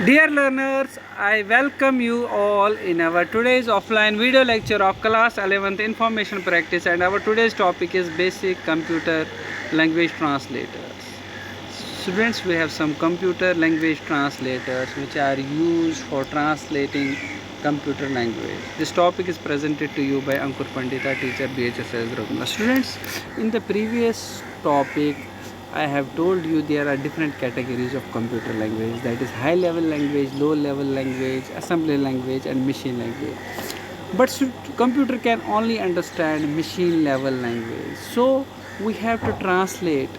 Dear learners, I welcome you all in our today's offline video lecture of class 11th information practice, and our today's topic is basic computer language translators. Students, we have some computer language translators which are used for translating computer language. This topic is presented to you by Ankur Pandita, teacher BHSS Raghunath. Students, in the previous topic I have told you there are different categories of computer language, that is high level language, low level language, assembly language and machine language. But computer can only understand machine level language. So we have to translate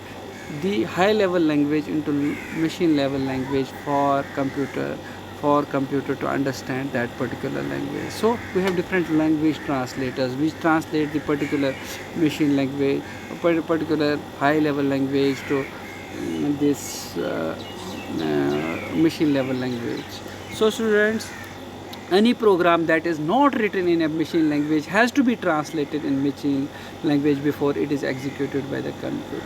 the high level language into machine level language for computer to understand that particular language. So we have different language translators which translate the particular machine language, a particular high level language to this machine level language. So students, any program that is not written in a machine language has to be translated in machine language before it is executed by the computer.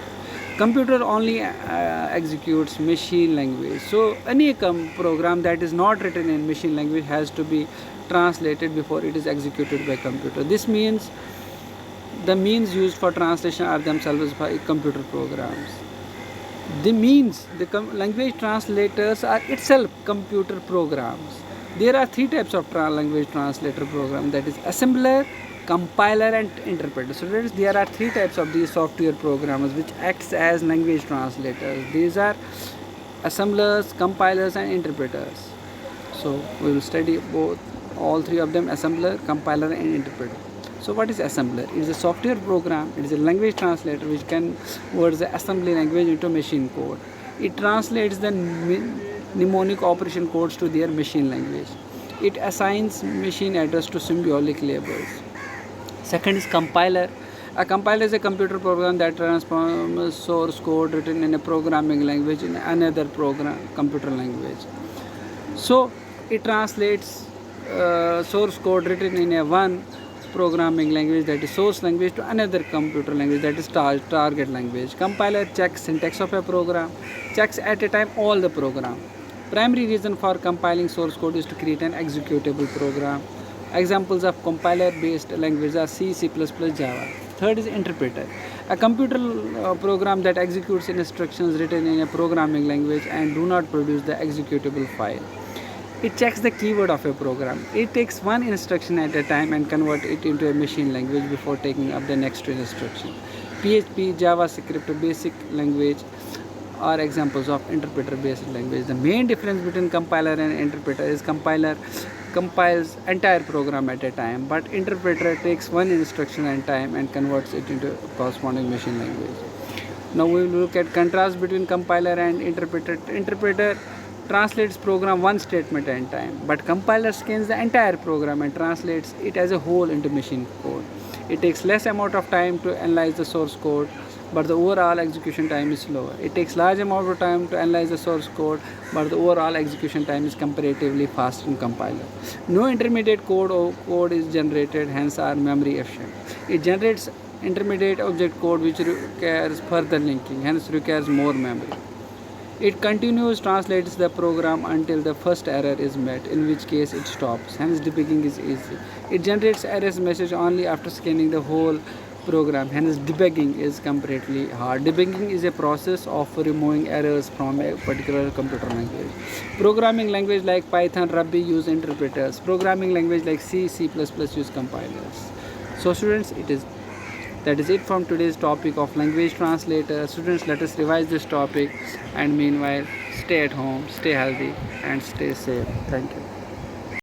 Computer only executes machine language. So any program that is not written in machine language has to be translated before it is executed by computer. This means the means used for translation are themselves by computer programs. The language translators are itself computer programs. There are three types of language translator program, that is assembler, compiler and interpreter. So there are three types of these software programs which acts as language translators. These are assemblers, compilers and interpreters. So we will study all three of them: assembler, compiler and interpreter. So what is assembler? It is a software program, it is a language translator which converts the assembly language into machine code. It translates the mnemonic operation codes to their machine language. It assigns machine address to symbolic labels. Second is compiler. A compiler is a computer program that transforms source code written in a programming language in another computer language. So it translates source code written in a one programming language, that is source language, to another computer language, that is target language. Compiler checks syntax of a program, checks at a time all the program. Primary reason for compiling source code is to create an executable program. Examples of compiler based languages are C, C++, Java. Third is interpreter. A computer program that executes instructions written in a programming language and do not produce the executable file. It checks the keyword of a program. It takes one instruction at a time and converts it into a machine language before taking up the next instruction. PHP, JavaScript, basic language are examples of interpreter based language. The main difference between compiler and interpreter is compiler compiles entire program at a time, but interpreter takes one instruction at a time and converts it into corresponding machine language. Now we will look at contrast between compiler and interpreter. Interpreter translates program one statement at a time, but compiler scans the entire program and translates it as a whole into machine code. It takes less amount of time to analyze the source code, but the overall execution time is slower. It takes large amount of time to analyze the source code, but the overall execution time is comparatively faster in compiler. No intermediate code is generated, hence are memory efficient. It generates intermediate object code which requires further linking, hence requires more memory. It continues translates the program until the first error is met, in which case it stops, hence debugging is easy. It generates errors message only after scanning the whole program, hence debugging is comparatively hard. Debugging is a process of removing errors from a particular computer language. Programming language like Python, Ruby use interpreters. Programming language like C, C++ use compilers. So students, that is it from today's topic of language translator. Students, let us revise this topic, and meanwhile stay at home, stay healthy and stay safe. Thank you.